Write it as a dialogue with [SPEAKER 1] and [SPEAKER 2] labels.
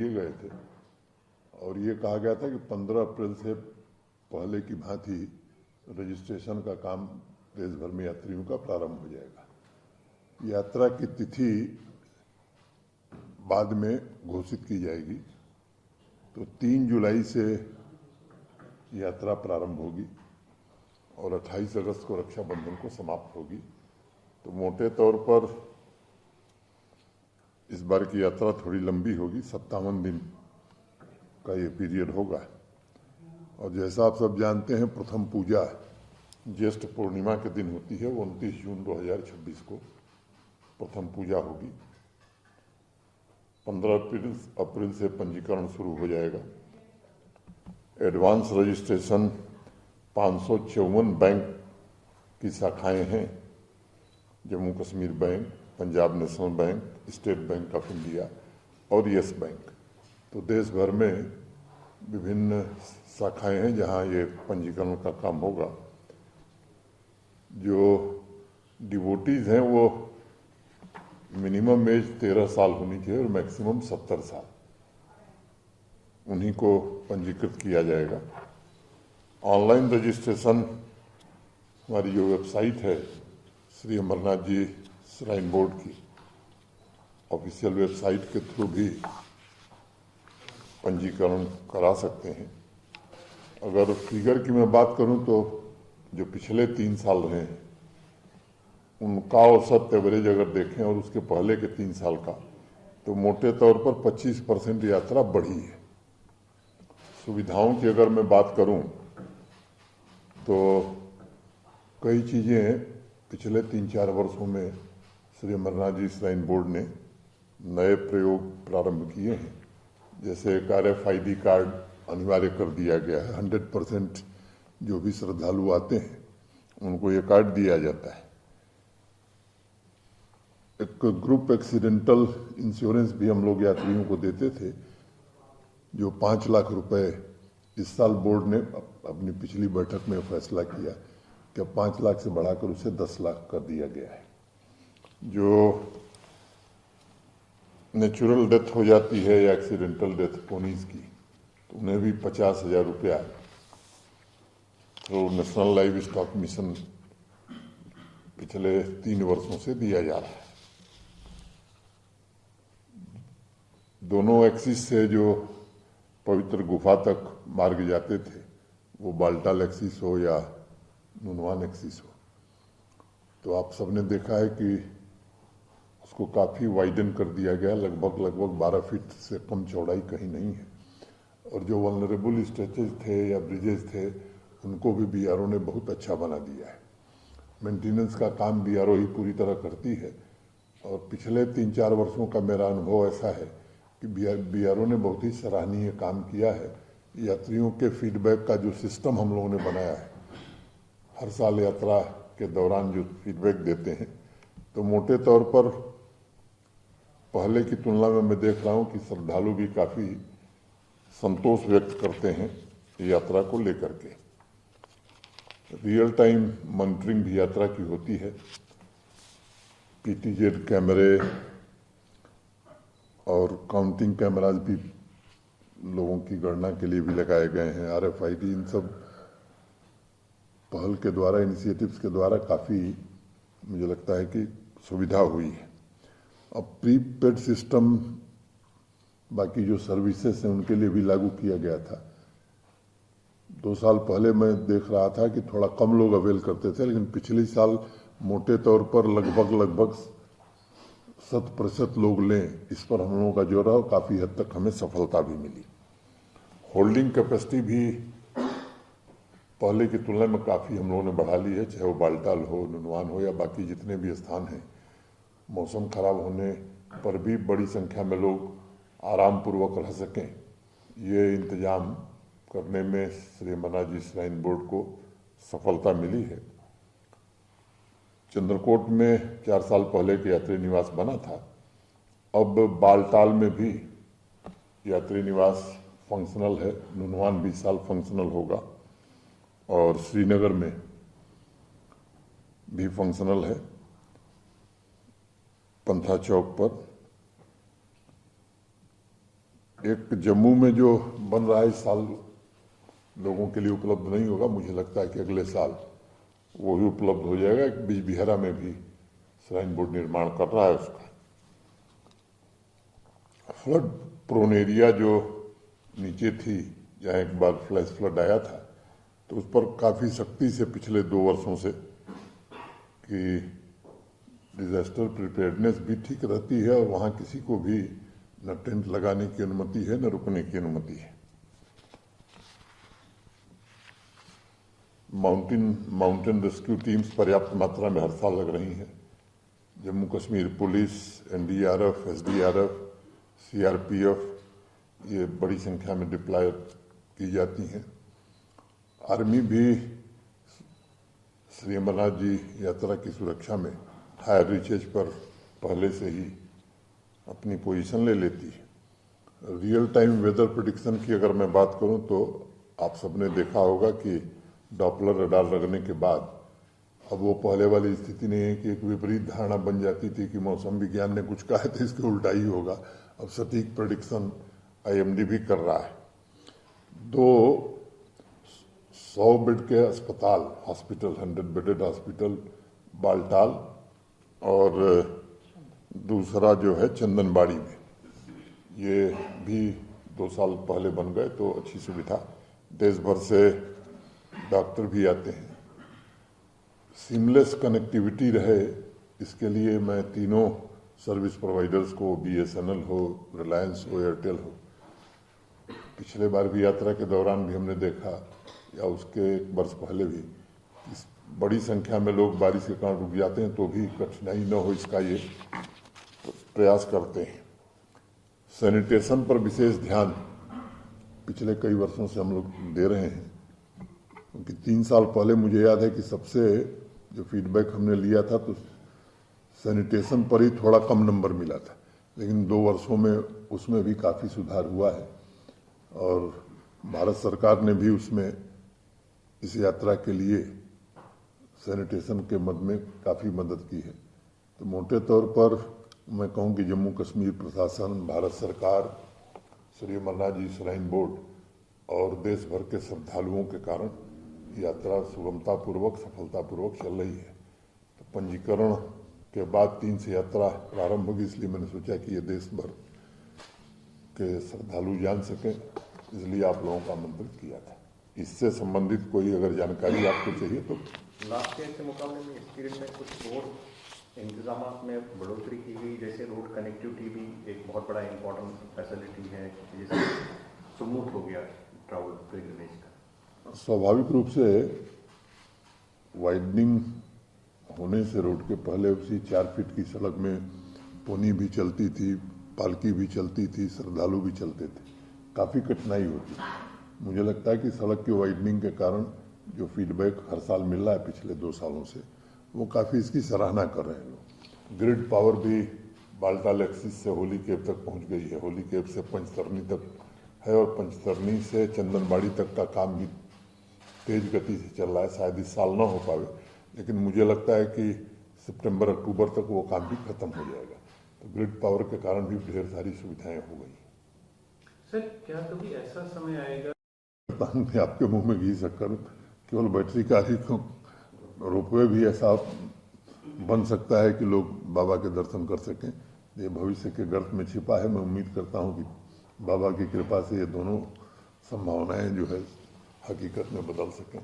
[SPEAKER 1] किए गए थे और ये कहा गया था कि 15 अप्रैल से पहले की भांति रजिस्ट्रेशन का काम देश भर में यात्रियों का प्रारंभ हो जाएगा। यात्रा की तिथि बाद में घोषित की जाएगी। तो 3 जुलाई से यात्रा प्रारंभ होगी और 28 अगस्त को रक्षाबंधन को समाप्त होगी। तो मोटे तौर पर इस बार की यात्रा थोड़ी लंबी होगी, 57 दिन का ये पीरियड होगा। और जैसा आप सब जानते हैं, प्रथम पूजा ज्येष्ठ पूर्णिमा के दिन होती है। वो 29 जून 2026 को प्रथम पूजा होगी। 15 अप्रैल से पंजीकरण शुरू हो जाएगा। एडवांस रजिस्ट्रेशन 554 बैंक की शाखाएं हैं। Jammu Kashmir bank, Punjab national bank, state bank of India और यस बैंक। तो देश भर में विभिन्न शाखाएं हैं जहां ये पंजीकरण का काम होगा। जो डिवोटीज हैं वो मिनिमम एज 13 साल होनी चाहिए और मैक्सिमम 70 साल, उन्हीं को पंजीकृत किया जाएगा। ऑनलाइन रजिस्ट्रेशन हमारी जो वेबसाइट है श्री अमरनाथ जी श्राइन बोर्ड की ऑफिशियल वेबसाइट के थ्रू भी पंजीकरण करा सकते हैं। अगर फिगर की मैं बात करूं तो जो पिछले 3 साल रहे हैं उनका औसत एवरेज अगर देखें और उसके पहले के 3 साल का, तो मोटे तौर पर 25% यात्रा बढ़ी है। सुविधाओं की अगर मैं बात करूं तो कई चीज़ें पिछले 3-4 वर्षों में श्री अमरनाथ जी श्राइन बोर्ड ने नए प्रयोग प्रारंभ किए हैं। जैसे एक RFID कार्ड अनिवार्य कर दिया गया है। 100% जो भी श्रद्धालु आते हैं उनको ये कार्ड दिया जाता है। एक ग्रुप एक्सीडेंटल इंश्योरेंस भी हम लोग यात्रियों को देते थे, जो 5 लाख रुपए इस साल बोर्ड ने अपनी पिछली बैठक में फैसला किया कि 5 लाख से बढ़ाकर उसे 10 लाख कर दिया गया है। जो नेचुरल डेथ हो जाती है या एक्सीडेंटल डेथ पोनीज की, तो उन्हें भी 50,000 रुपया तो नेशनल लाइव स्टॉक मिशन पिछले 3 वर्षों से दिया जा रहा है। दोनों एक्सिस से जो पवित्र गुफा तक मार्ग जाते थे, वो बाल्टाल एक्सिस हो या नुनवान एक्सिस हो, तो आप सबने देखा है कि उसको काफ़ी वाइडन कर दिया गया। लगभग 12 फीट से कम चौड़ाई कहीं नहीं है। और जो वल्नरेबल स्ट्रेचेज थे या ब्रिजेज थे, उनको भी BRO ने बहुत अच्छा बना दिया है। मेंटेनेंस का काम BRO ही पूरी तरह करती है। और पिछले 3-4 वर्षों का मेरा अनुभव ऐसा है कि BRO ने बहुत ही सराहनीय काम किया है। यात्रियों के फीडबैक का जो सिस्टम हम लोगों ने बनाया है, हर साल यात्रा के दौरान जो फीडबैक देते हैं, तो मोटे तौर पर पहले की तुलना में मैं देख रहा हूं कि श्रद्धालु भी काफ़ी संतोष व्यक्त करते हैं यात्रा को लेकर के। रियल टाइम मॉनिटरिंग भी यात्रा की होती है। PTZ कैमरे और काउंटिंग कैमराज भी लोगों की गणना के लिए भी लगाए गए हैं। RFID, इन सब पहल के द्वारा, इनिशिएटिव्स के द्वारा काफ़ी मुझे लगता है कि सुविधा हुई है। अब प्रीपेड सिस्टम बाकी जो सर्विसेज हैं उनके लिए भी लागू किया गया था। 2 साल पहले मैं देख रहा था कि थोड़ा कम लोग अवेल करते थे, लेकिन पिछले साल मोटे तौर पर लगभग 100% लोग लें, इस पर हम लोगों का जोर रहा और काफ़ी हद तक हमें सफलता भी मिली। होल्डिंग कैपेसिटी भी पहले की तुलना में काफ़ी हम लोगों ने बढ़ा ली है, चाहे वो बाल्टाल हो, नुनवान हो या बाकी जितने भी स्थान हैं। मौसम खराब होने पर भी बड़ी संख्या में लोग आराम पूर्वक रह सकें, ये इंतजाम करने में श्री अमरनाथ जी श्राइन बोर्ड को सफलता मिली है। चंद्रकोट में 4 साल पहले के यात्री निवास बना था। अब बालटाल में भी यात्री निवास फंक्शनल है। नुनवान भी इस साल फंक्शनल होगा और श्रीनगर में भी फंक्शनल है। पंथा चौक पर एक जम्मू में जो बन रहा है इस साल लोगों के लिए उपलब्ध नहीं होगा, मुझे लगता है कि अगले साल वो भी उपलब्ध हो जाएगा। एक बिजबिहरा में भी श्राइन बोर्ड निर्माण कर रहा है उसका। फ्लड प्रोन एरिया जो नीचे थी, जहाँ एक बार फ्लैश फ्लड आया था, तो उस पर काफ़ी सख्ती से पिछले 2 वर्षों से कि डिजास्टर प्रिपेयर्डनेस भी ठीक रहती है और वहाँ किसी को भी न टेंट लगाने की अनुमति है न रुकने की अनुमति है। माउंटेन रेस्क्यू टीम्स पर्याप्त मात्रा में हर साल लग रही हैं। Jammu Kashmir police, NDRF, SDRF, CRPF ये बड़ी संख्या में डिप्लॉय की जाती हैं। आर्मी भी श्री अमरनाथ जी यात्रा की सुरक्षा में हायर रीचेज पर पहले से ही अपनी पोजीशन ले लेती है। रियल टाइम वेदर प्रेडिक्शन की अगर मैं बात करूं तो आप सबने देखा होगा कि डॉपलर रडार लगने के बाद अब वो पहले वाली स्थिति नहीं है कि एक विपरीत धारणा बन जाती थी कि मौसम विज्ञान ने कुछ कहा है तो इसके उल्टा ही होगा। अब सटीक प्रेडिक्शन आईएमडी भी कर रहा है। 100 बेड के अस्पताल, हॉस्पिटल, 100 बेडेड हॉस्पिटल बालटाल और दूसरा जो है चंदनबाड़ी में, ये भी 2 साल पहले बन गए, तो अच्छी सुविधा, देश भर से डॉक्टर भी आते हैं। सीमलेस कनेक्टिविटी रहे, इसके लिए मैं तीनों सर्विस प्रोवाइडर्स को, बीएसएनएल हो, रिलायंस हो, एयरटेल हो, पिछले बार भी यात्रा के दौरान भी हमने देखा या उसके 1 वर्ष पहले भी, इस बड़ी संख्या में लोग बारिश के कारण रुक जाते हैं तो भी कठिनाई न हो इसका ये प्रयास करते हैं। सैनिटेशन पर विशेष ध्यान पिछले कई वर्षों से हम लोग दे रहे हैं, क्योंकि 3 साल पहले मुझे याद है कि सबसे जो फीडबैक हमने लिया था तो सैनिटेशन पर ही थोड़ा कम नंबर मिला था, लेकिन 2 वर्षों में उसमें भी काफ़ी सुधार हुआ है और भारत सरकार ने भी उसमें इस यात्रा के लिए सैनिटेशन के मद में काफ़ी मदद की है। तो मोटे तौर पर मैं कहूँ कि जम्मू कश्मीर प्रशासन, भारत सरकार, श्री अमरनाथ जी श्राइन बोर्ड और देश भर के श्रद्धालुओं के कारण यात्रा सुगमतापूर्वक, सफलतापूर्वक चल रही है। तो पंजीकरण के बाद 3 से यात्रा प्रारंभ होगी, इसलिए मैंने सोचा कि ये देश भर के श्रद्धालु जान सकें, इसलिए आप लोगों का आमंत्रित किया था। इससे संबंधित कोई अगर जानकारी आपको चाहिए तो।
[SPEAKER 2] लास्ट ईयर के मुकाबले में इस पीरियड में कुछ रोड इंतजाम में बढ़ोतरी की गई, जैसे रोड कनेक्टिविटी भी एक बहुत बड़ा इम्पोर्टेंट फैसिलिटी है, जैसे स्मूथ हो गया ट्रैवल पिलग्रिमेज का।
[SPEAKER 1] स्वाभाविक रूप से वाइडनिंग होने से रोड के पहले उसी 4 फीट की सड़क में पोनी भी चलती थी, पालकी भी चलती थी, श्रद्धालु भी चलते थे, काफ़ी कठिनाई होती है। मुझे लगता है कि सड़क की वाइडनिंग के कारण जो फीडबैक हर साल मिल रहा है पिछले 2 सालों से, वो काफ़ी इसकी सराहना कर रहे हैं लोग। ग्रिड पावर भी बालटाल एक्सिस से होली केब तक पहुंच गई है, होली केब से पंचतरनी तक है और पंचतरनी से चंदनबाड़ी तक का काम भी तेज गति से चल रहा है। शायद इस साल ना हो पावे, लेकिन मुझे लगता है कि सितंबर अक्टूबर तक वो काम भी खत्म हो जाएगा। तो ग्रिड पावर के कारण भी ढेर सारी सुविधाएं हो गई।
[SPEAKER 3] सर, क्या कभी ऐसा समय आएगा,
[SPEAKER 1] आपके मुंह में घी शक्कर, केवल बैटरी का ही तो रोपवे भी ऐसा बन सकता है कि लोग बाबा के दर्शन कर सकें। ये भविष्य के गर्त में छिपा है। मैं उम्मीद करता हूं कि बाबा की कृपा से ये दोनों संभावनाएं जो है हकीकत में बदल सकें।